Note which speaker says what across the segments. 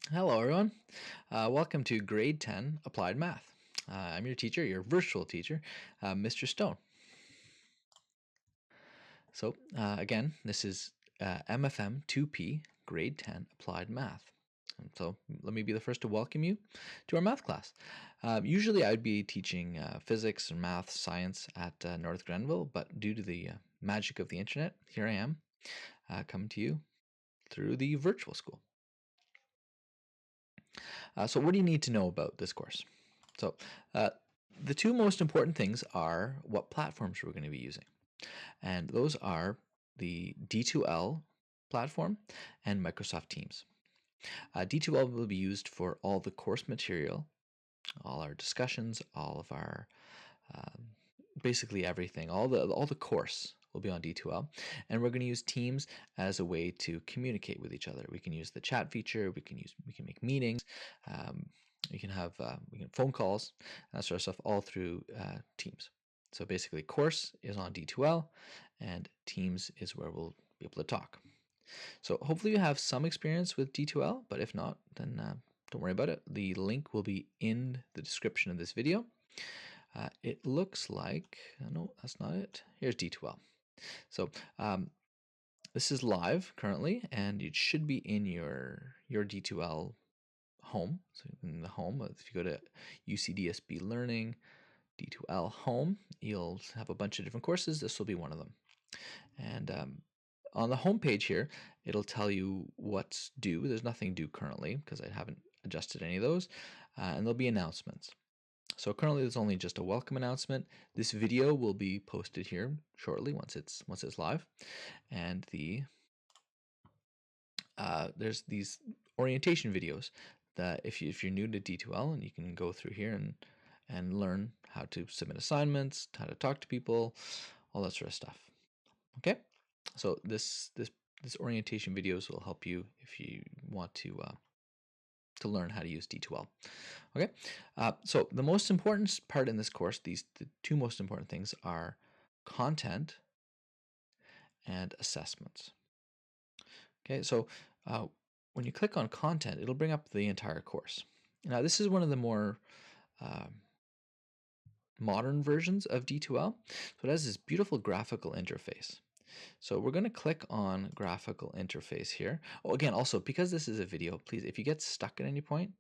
Speaker 1: Hello, everyone. Welcome to Grade 10 Applied Math. I'm your teacher, your virtual teacher, Mr. Stone. Again, this is MFM 2P Grade 10 Applied Math. And so let me be the first to welcome you to our math class. Usually I'd be teaching physics and math, science at North Grenville, but due to the magic of the internet, here I am coming to you through the virtual school. So what do you need to know about this course? So the two most important things are what platforms we're going to be using. And those are the D2L platform and Microsoft Teams. D2L will be used for all the course material, all our discussions, all of our basically everything, all the course will be on D2L, and we're going to use Teams as a way to communicate with each other. We can use the chat feature. We can make meetings. We can have phone calls, that sort of stuff, all through Teams. So basically, course is on D2L, and Teams is where we'll be able to talk. So hopefully you have some experience with D2L, but if not, then don't worry about it. The link will be in the description of this video. It looks like, no, that's not it. Here's D2L. So this is live currently, and it should be in your D2L home. So in the home, if you go to UCDSB Learning, D2L Home, you'll have a bunch of different courses. This will be one of them. And on the home page here, it'll tell you what's due. There's nothing due currently because I haven't adjusted any of those. And there'll be announcements. So currently there's only just a welcome announcement. This video will be posted here shortly once it's live. And there's these orientation videos that if you're new to D2L, and you can go through here and learn how to submit assignments, how to talk to people, all that sort of stuff. Okay, so this orientation videos will help you if you want to learn how to use D2L. Okay, so the most important part in this course, the two most important things are content and assessments. Okay, so when you click on content, it'll bring up the entire course. Now, this is one of the more modern versions of D2L. So it has this beautiful graphical interface. So we're going to click on graphical interface here. Oh, again, also, because this is a video, please, if you get stuck at any point,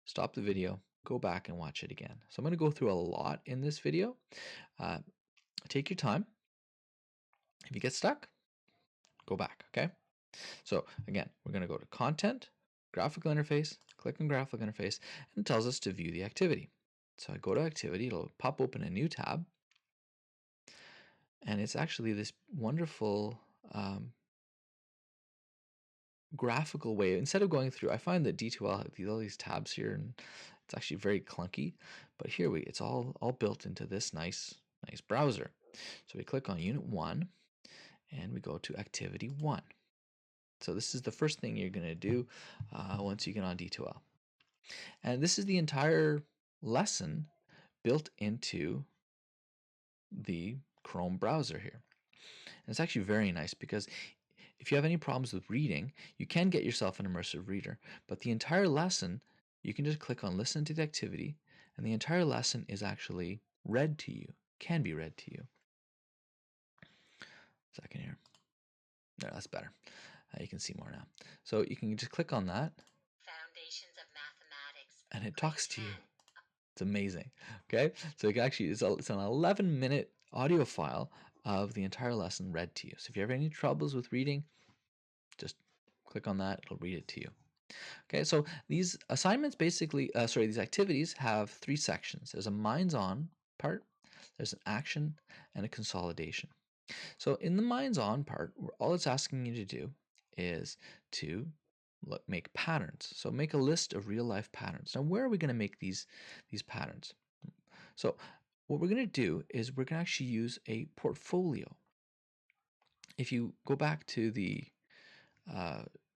Speaker 1: stop the video, go back and watch it again. So I'm going to go through a lot in this video. Take your time. If you get stuck, go back, okay? So again, we're going to go to content, graphical interface, click on graphical interface, and it tells us to view the activity. So I go to activity, it'll pop open a new tab, and it's actually this wonderful graphical way. Instead of going through, I find that D2L have all these tabs here, and it's actually very clunky. But here it's all built into this nice browser. So we click on Unit 1, and we go to Activity 1. So this is the first thing you're going to do once you get on D2L. And this is the entire lesson built into the Chrome browser here. And it's actually very nice because if you have any problems with reading, you can get yourself an immersive reader, but the entire lesson, you can just click on listen to the activity, and the entire lesson is actually read to you, can be read to you. Second here. No, that's better. You can see more now. So you can just click on that. Foundations of Mathematics. And it talks to you. It's amazing. Okay, so it actually it's an 11-minute audio file of the entire lesson read to you. So if you have any troubles with reading, just click on that, it'll read it to you. Okay, so these assignments basically, these activities have three sections. There's a minds on part, there's an action, and a consolidation. So in the minds on part, all it's asking you to do is to make patterns. So make a list of real life patterns. Now, where are we going to make these patterns? So what we're going to do is we're going to actually use a portfolio. If you go back to the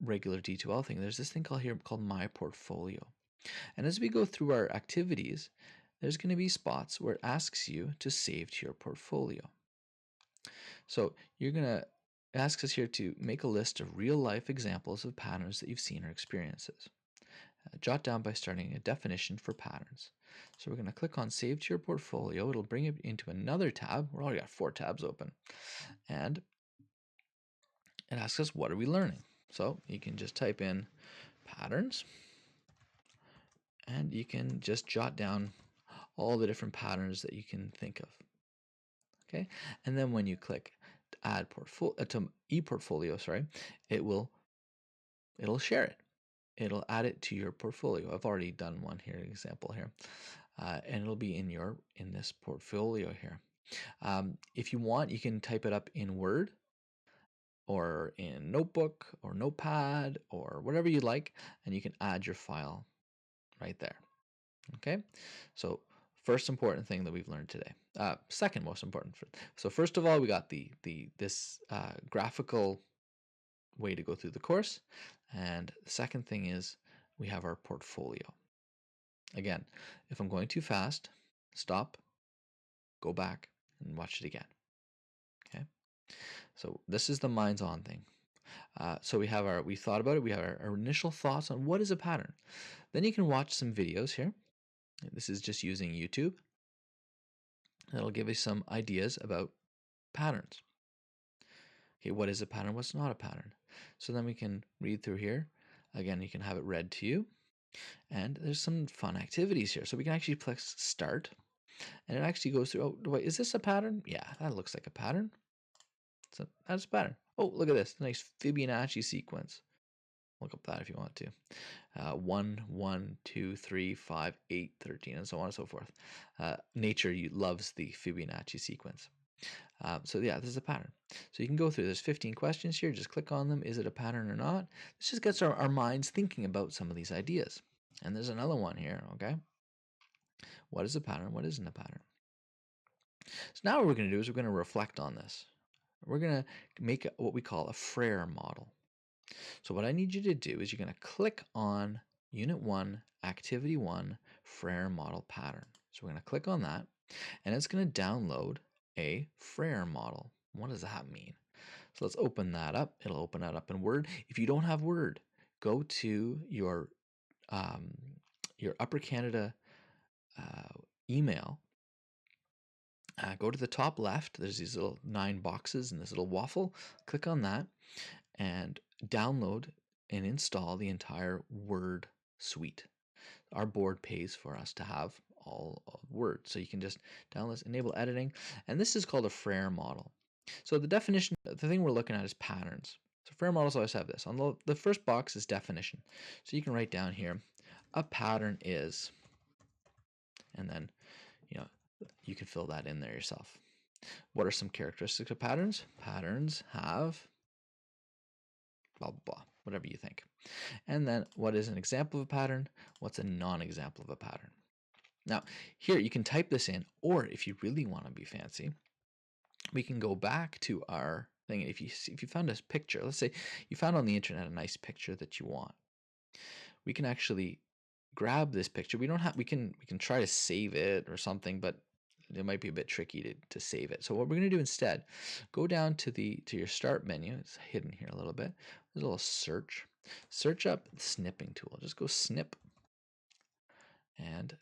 Speaker 1: regular D2L thing, there's this thing called My Portfolio. And as we go through our activities, there's going to be spots where it asks you to save to your portfolio. So it asks us here to make a list of real life examples of patterns that you've seen or experiences. jot down by starting a definition for patterns. So we're going to click on Save to your portfolio. It'll bring it into another tab. We've already got 4 tabs open. And it asks us, what are we learning? So you can just type in patterns, and you can just jot down all the different patterns that you can think of. Okay, and then when you click add portfolio to ePortfolio, sorry, it'll share it. It'll add it to your portfolio. I've already done one here, example here, and it'll be in this portfolio here. If you want, you can type it up in Word or in Notebook or Notepad or whatever you like, and you can add your file right there. Okay, so first important thing that we've learned today. Second most important. So first of all, we got this graphical way to go through the course, and the second thing is we have our portfolio. Again, if I'm going too fast, stop, go back, and watch it again. Okay, so this is the minds on thing. So we thought about it. We have our initial thoughts on what is a pattern. Then you can watch some videos here. This is just using YouTube. That'll give you some ideas about patterns. Okay, what is a pattern? What's not a pattern? So then we can read through here. Again, you can have it read to you. And there's some fun activities here. So we can actually press start. And it actually goes through, oh, wait, is this a pattern? Yeah, that looks like a pattern. So that's a pattern. Oh, look at this. Nice Fibonacci sequence. Look up that if you want to. 1, 1, 2, 3, 5, 8, 13, and so on and so forth. Nature loves the Fibonacci sequence. So yeah, this is a pattern. So you can go through. There's 15 questions here. Just click on them. Is it a pattern or not? This just gets our minds thinking about some of these ideas. And there's another one here, okay? What is a pattern? What isn't a pattern? So now what we're going to do is we're going to reflect on this. We're going to make what we call a Frere model. So what I need you to do is you're going to click on Unit 1, Activity 1, Frere model pattern. So we're going to click on that, and it's going to download a Frere model. What does that mean? So let's open that up. It'll open that up in Word. If you don't have Word, go to your Upper Canada email. Go to the top left. There's these little 9 boxes and this little waffle. Click on that and download and install the entire Word suite. Our board pays for us to have all of Word. So you can just download this, enable editing. And this is called a Frere model. So the definition, the thing we're looking at is patterns. So Frere models always have this. On the first box is definition. So you can write down here, a pattern is, and then, you can fill that in there yourself. What are some characteristics of patterns? Patterns have blah, blah, blah, whatever you think. And then what is an example of a pattern? What's a non-example of a pattern? Now, here you can type this in, or if you really want to be fancy, we can go back to our thing. If you found a picture, let's say you found on the internet a nice picture that you want, we can actually grab this picture. We can try to save it or something, but it might be a bit tricky to save it. So what we're going to do instead, go down to your start menu. It's hidden here a little bit. There's a little search up the snipping tool. Just go snip and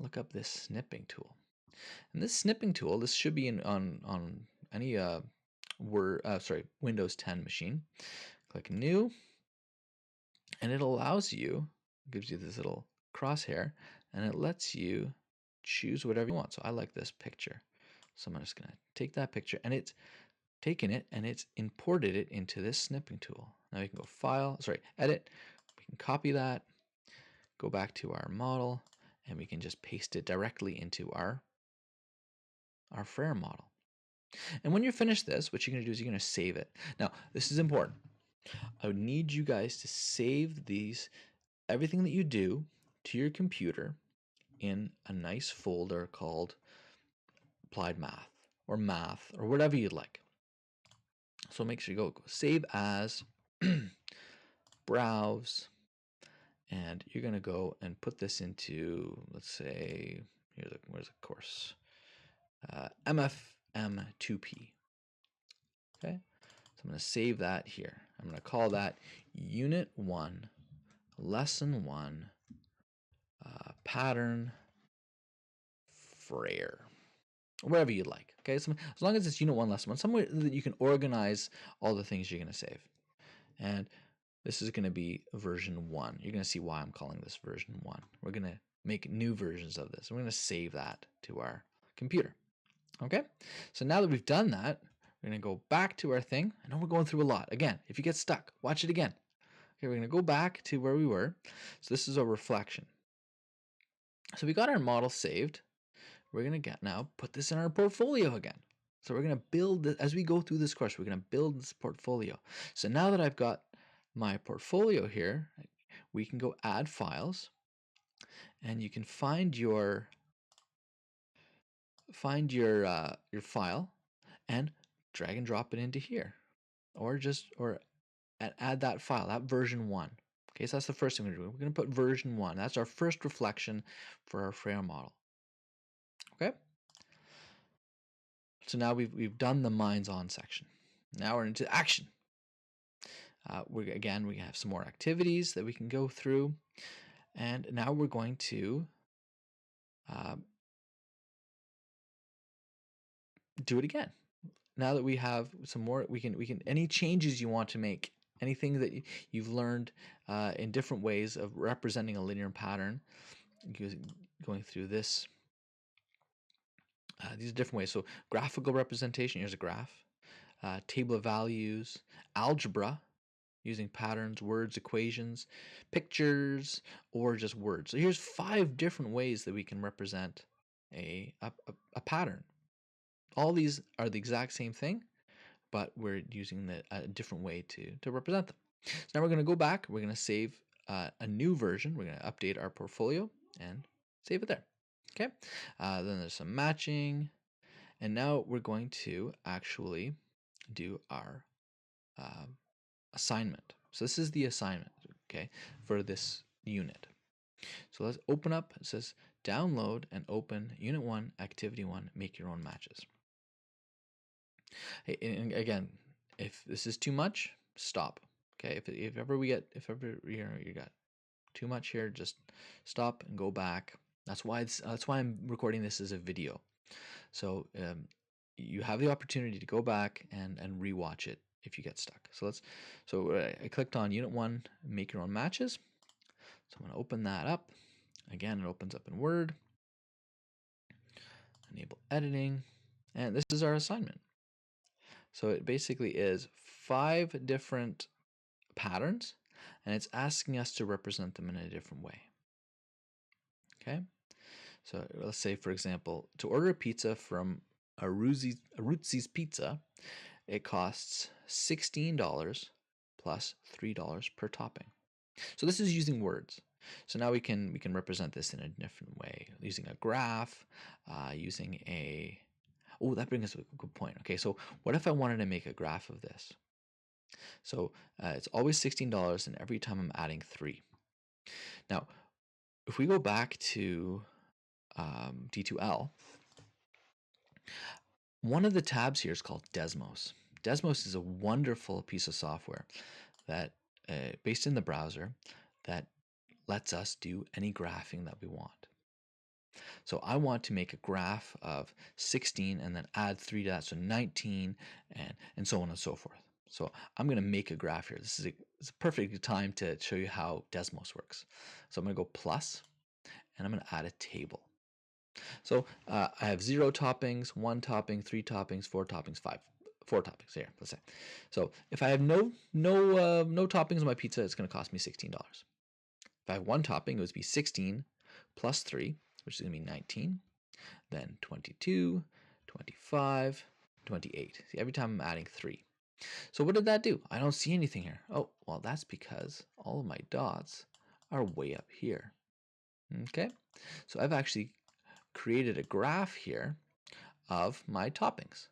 Speaker 1: look up this snipping tool. And this snipping tool, this should be on any Windows 10 machine. Click new, and it allows you, gives you this little crosshair, and it lets you choose whatever you want. So I like this picture, so I'm just going to take that picture, and it's taken it and it's imported it into this snipping tool. Now we can go edit, we can copy that, go back to our model, and we can just paste it directly into our Frere model. And when you're finished this, what you're going to do is you're going to save it. Now, this is important. I would need you guys to save everything that you do to your computer in a nice folder called Applied Math or whatever you'd like. So make sure you go save as, browse, and you're going to go and put this into, let's say, where's the course? MFM2P. Okay, so I'm going to save that here. I'm going to call that Unit 1, Lesson 1, pattern Frere, wherever you like. Okay, so as long as it's unit 1 lesson 1, somewhere that you can organize all the things you're going to save. And this is going to be version 1. You're going to see why I'm calling this version 1. We're going to make new versions of this. We're going to save that to our computer. Okay, so now that we've done that, we're going to go back to our thing. I know we're going through a lot. Again, if you get stuck, watch it again. Okay, we're going to go back to where we were. So this is a reflection. So we got our model saved. We're going to now put this in our portfolio again. So we're going to build, as we go through this course, we're going to build this portfolio. So now that I've got my portfolio here, we can go add files, and you can find your file and drag and drop it into here, or add that file, that version 1. Okay, so that's the first thing we're doing. We're going to put version 1. That's our first reflection for our Frere model. Okay. So now we've done the minds on section. Now we're into action. We have some more activities that we can go through, and now we're going to do it again. Now that we have some more, we can any changes you want to make, anything that you've learned in different ways of representing a linear pattern, going through this. These are different ways. So graphical representation, here's a graph. Table of values, algebra, using patterns, words, equations, pictures, or just words. So here's 5 different ways that we can represent a pattern. All these are the exact same thing, but we're using a different way to represent them. So now we're going to go back. We're going to save a new version. We're going to update our portfolio and save it there. Okay. Then there's some matching. And now we're going to actually do our assignment. So this is the assignment, okay, for this unit. So let's open up. It says download and open Unit 1, Activity 1, make your own matches. Hey, and again, if this is too much, stop. Okay, if ever you got too much here, just stop and go back. That's why I'm recording this as a video. So you have the opportunity to go back and rewatch it if you get stuck. So I clicked on Unit 1, make your own matches. So I'm going to open that up. Again, it opens up in Word. Enable editing. And this is our assignment. So it basically is 5 different patterns, and it's asking us to represent them in a different way. Okay? So let's say, for example, to order a pizza from Aruzzi's Pizza, it costs $16 plus $3 per topping. So this is using words. So now we can represent this in a different way, using a graph, using a... Oh, that brings us to a good point. Okay, so what if I wanted to make a graph of this? So it's always $16, and every time I'm adding 3. Now, if we go back to D2L, one of the tabs here is called Desmos. Desmos is a wonderful piece of software that based in the browser that lets us do any graphing that we want. So I want to make a graph of 16 and then add 3 to that, so 19, and so on and so forth. So I'm going to make a graph here. This is a perfect time to show you how Desmos works. So I'm going to go plus, and I'm going to add a table. So I have 0 toppings, 1 topping, 3 toppings, 4 toppings, 4 toppings here, let's say. So if I have no toppings on my pizza, it's going to cost me $16. If I have 1 topping, it would be 16 plus 3, which is going to be 19, then 22, 25, 28. See, every time I'm adding 3. So what did that do? I don't see anything here. Oh, well, that's because all of my dots are way up here. Okay, so I've actually created a graph here of my toppings.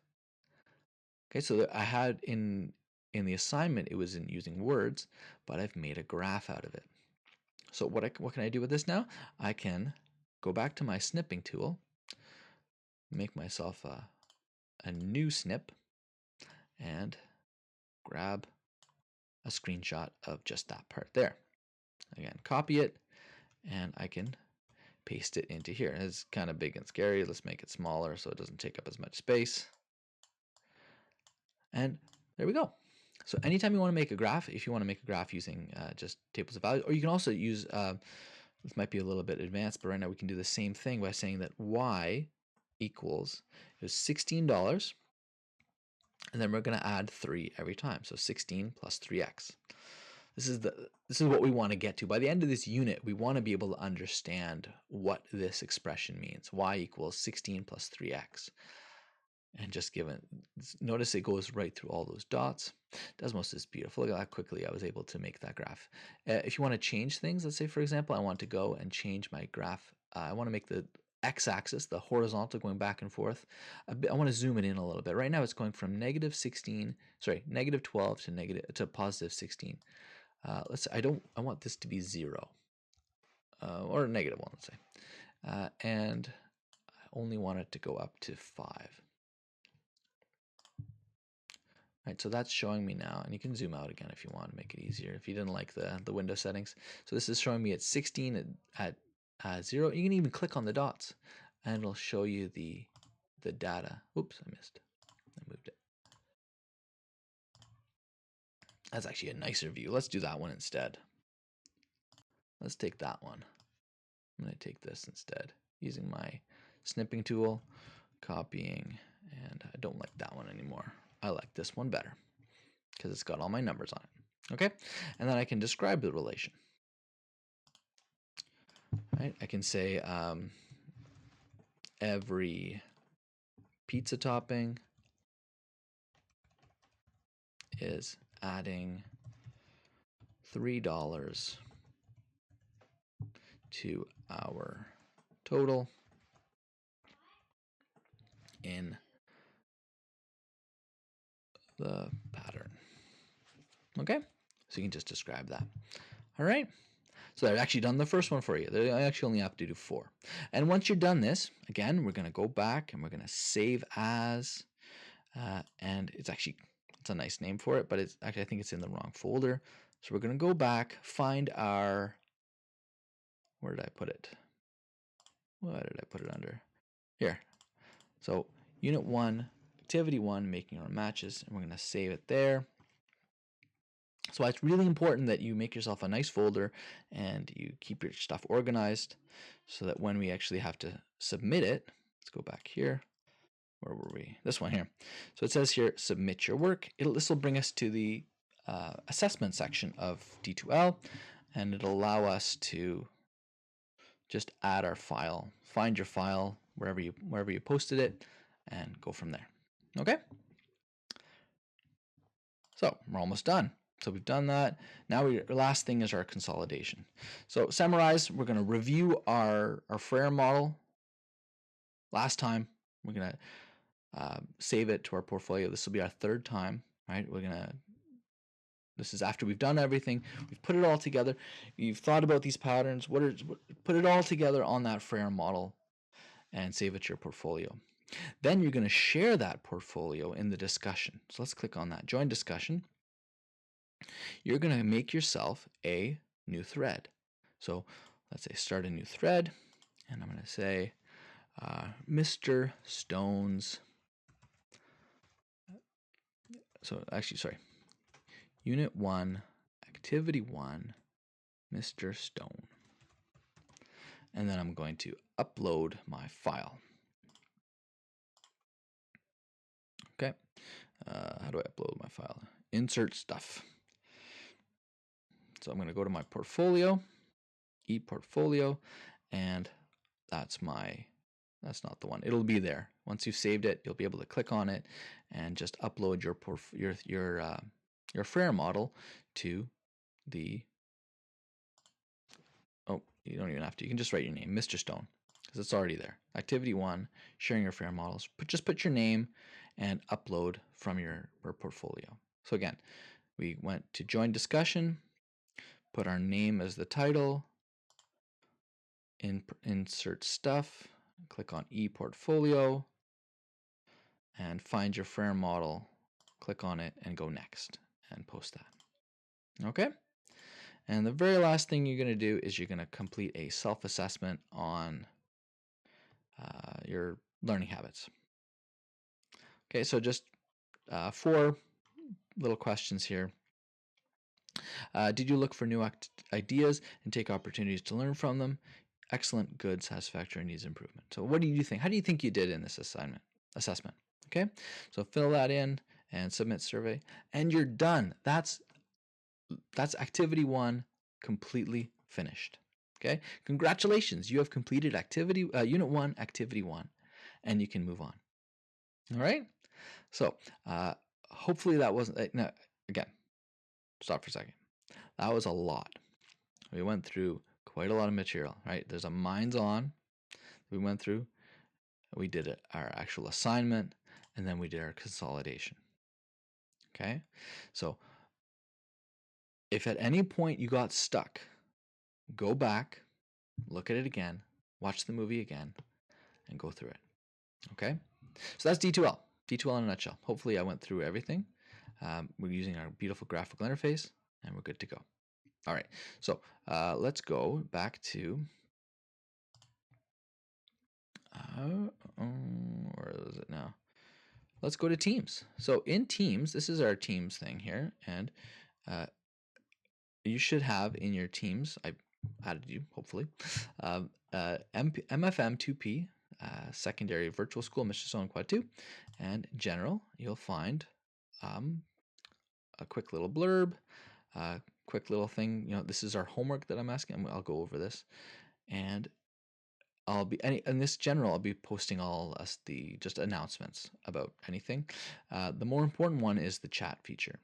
Speaker 1: Okay, so I had in the assignment, it was in using words, but I've made a graph out of it. So what can I do with this now? I can go back to my snipping tool, make myself a new snip, and grab a screenshot of just that part there. Again, copy it, and I can paste it into here. It's kind of big and scary. Let's make it smaller so it doesn't take up as much space. And there we go. So anytime you want to make a graph, if you want to make a graph using just tables of values, or you can also use, this might be a little bit advanced, but right now we can do the same thing by saying that y equals is $16, and then we're going to add 3 every time. So 16 plus 3x. This is what we want to get to. By the end of this unit, we want to be able to understand what this expression means. Y equals 16 plus 3x. And just given, notice it goes right through all those dots. Desmos is beautiful. Look at how quickly I was able to make that graph. If you want to change things, let's say, for example, I want to go and change my graph. I want to make the x-axis, the horizontal, going back and forth. I want to zoom it in a little bit. Right now it's going from -12 to positive 16. I want this to be 0 or -1, let's say, and I only want it to go up to 5. Right, so that's showing me now, and you can zoom out again if you want to make it easier if you didn't like the window settings. So this is showing me at 16 at 0. You can even click on the dots and it'll show you the data. Oops, I missed. I moved it. That's actually a nicer view. Let's do that one instead. Let's take that one. I'm going to take this instead using my snipping tool, copying, and I don't like that one anymore. I like this one better because it's got all my numbers on it. Okay, and then I can describe the relation. Right, I can say every pizza topping is adding $3 to our total in the pattern. Okay, so you can just describe that. All right, so I've actually done the first one for you. I actually only have to do 4. And once you're done this, again, we're going to go back and we're going to save as, and it's a nice name for it, but it's actually, I think it's in the wrong folder. So we're going to go back, find our, where did I put it? What did I put it under? Here. So unit 1, activity 1, making our matches, and we're going to save it there. So it's really important that you make yourself a nice folder and you keep your stuff organized so that when we actually have to submit it, let's go back here. Where were we? This one here. So it says here, submit your work. This will bring us to the assessment section of D2L, and it'll allow us to just add our file, find your file wherever you posted it, and go from there. Okay? So we're almost done. So we've done that. Now the last thing is our consolidation. So summarize, we're going to review our Frere model. Last time, we're going to save it to our portfolio. This will be our 3rd time, right? This is after we've done everything. We've put it all together. You've thought about these patterns. Put it all together on that Frere model and save it to your portfolio. Then you're going to share that portfolio in the discussion. So let's click on that. Join discussion. You're going to make yourself a new thread. So let's say start a new thread, and I'm going to say Mr. Stone's. So actually, sorry. Unit 1, Activity 1, Mr. Stone. And then I'm going to upload my file. Okay. How do I upload my file? Insert stuff. So I'm going to go to my portfolio, ePortfolio, and that's not the one. It'll be there. Once you've saved it, you'll be able to click on it and just upload your Frere model to the, oh, you don't even have to. You can just write your name, Mr. Stone, because it's already there. Activity 1, sharing your Frere models. Just put your name and upload from your portfolio. So again, we went to join discussion, put our name as the title, insert stuff, click on ePortfolio, and find your Frere model, click on it, and go next, and post that. Okay? And the very last thing you're going to do is you're going to complete a self-assessment on your learning habits. Okay, so just 4 little questions here. Did you look for new ideas and take opportunities to learn from them? Excellent, good, satisfactory, needs improvement. So what do you think? How do you think you did in this assessment? Okay, so fill that in and submit survey, and you're done. That's activity 1 completely finished. Okay, congratulations, you have completed activity unit 1, activity 1, and you can move on. All right, so hopefully that wasn't no, again, stop for a second. That was a lot. We went through quite a lot of material, right? There's a minds on we went through. We did our actual assignment, and then we did our consolidation. Okay, so if at any point you got stuck, go back, look at it again, watch the movie again, and go through it. Okay, so that's D2L. D2L in a nutshell. Hopefully I went through everything. We're using our beautiful graphical interface, and we're good to go. All right, so let's go back to where is it now? Let's go to Teams. So in Teams, this is our Teams thing here, and you should have in your Teams, I added you, hopefully, MFM2P, secondary virtual school, Mr. Zone Quad 2, and general, you'll find a quick little blurb, quick little thing. This is our homework that I'm asking. I'll go over this, and I'll be in this general. I'll be posting all the just announcements about anything. The more important one is the chat feature.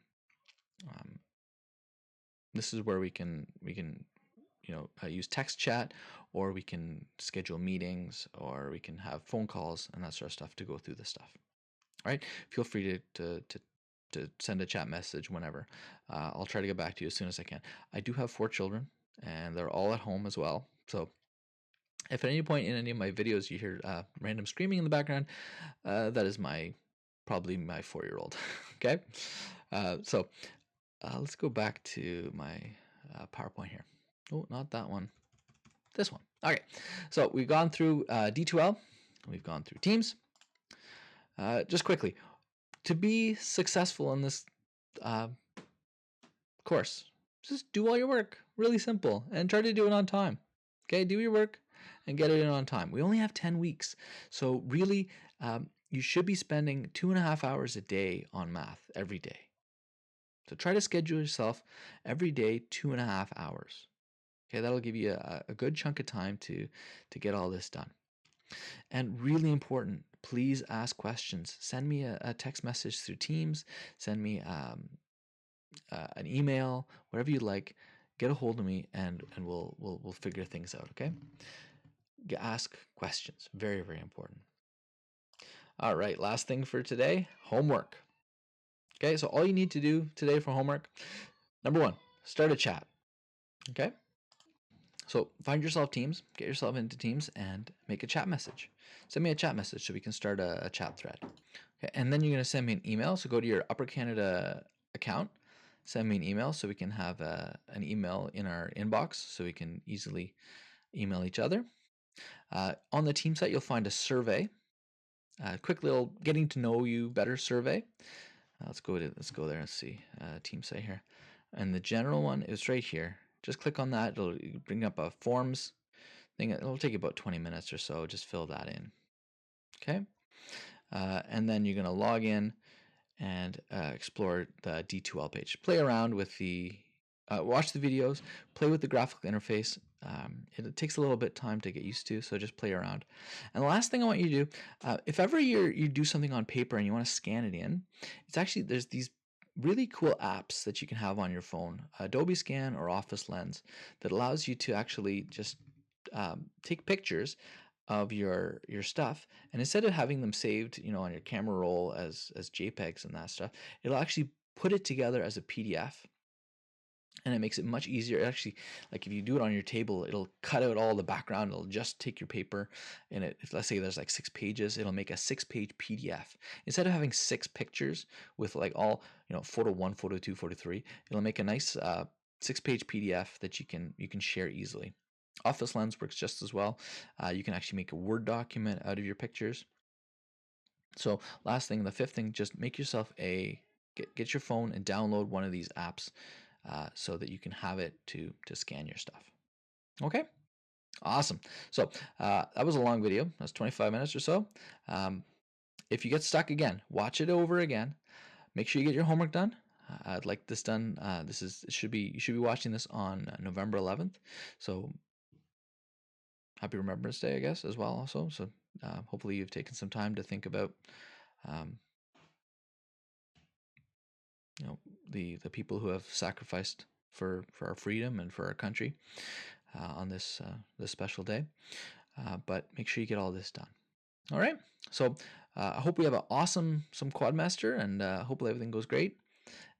Speaker 1: This is where we can use text chat, or we can schedule meetings, or we can have phone calls and that sort of stuff to go through this stuff. All right, feel free to send a chat message whenever. I'll try to get back to you as soon as I can. I do have 4 children, and they're all at home as well. So if at any point in any of my videos you hear random screaming in the background, that is probably my 4-year-old. Okay, so let's go back to my PowerPoint here. Oh, not that one. This one. Okay, so we've gone through D2L. We've gone through Teams. Just quickly, to be successful in this course, just do all your work. Really simple, and try to do it on time. Okay, do your work and get it in on time. We only have 10 weeks, so really, you should be spending 2.5 hours a day on math every day. So try to schedule yourself every day 2.5 hours. Okay, that'll give you a good chunk of time to get all this done. And really important, please ask questions. Send me a text message through Teams. Send me an email, whatever you like. Get a hold of me, and we'll figure things out. Okay. Ask questions. Very, very important. All right. Last thing for today: homework. Okay. So all you need to do today for homework, number 1, start a chat. Okay. So find yourself Teams, get yourself into Teams, and make a chat message. Send me a chat message so we can start a chat thread. Okay, and then you're going to send me an email. So go to your Upper Canada account, send me an email so we can have an email in our inbox so we can easily email each other. On the team site, you'll find a survey, a quick little getting to know you better survey. Let's go there and see team site here. And the general one is right here. Just click on that. It'll bring up a forms thing. It'll take about 20 minutes or so. Just fill that in. Okay. And then you're going to log in and explore the D2L page. Play around with watch the videos, play with the graphical interface. It takes a little bit of time to get used to, so just play around. And the last thing I want you to do, if ever you do something on paper and you want to scan it in, there's these really cool apps that you can have on your phone, Adobe Scan or Office Lens, that allows you to actually just take pictures of your stuff, and instead of having them saved on your camera roll as JPEGs and that stuff, it'll actually put it together as a PDF, and it makes it much easier. Actually, like if you do it on your table, it'll cut out all the background. It'll just take your paper, and if let's say there's like 6 pages, it'll make a 6-page PDF. Instead of having 6 pictures with like all photo 1, photo 2, photo 3, it'll make a nice 6-page PDF that you can share easily. Office Lens works just as well. You can actually make a Word document out of your pictures. So last thing, the fifth thing, just make yourself get your phone and download one of these apps so that you can have it to scan your stuff. Okay, awesome. So that was a long video. That was 25 minutes or so. If you get stuck again, watch it over again. Make sure you get your homework done. I'd like this done. You should be watching this on November 11th. So happy Remembrance Day, I guess, as well. Also, so hopefully you've taken some time to think about, um, the people who have sacrificed for our freedom and for our country on this special day. But make sure you get all this done. All right. So I hope we have some Quadmaster, and hopefully everything goes great.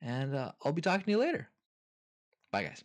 Speaker 1: And I'll be talking to you later. Bye, guys.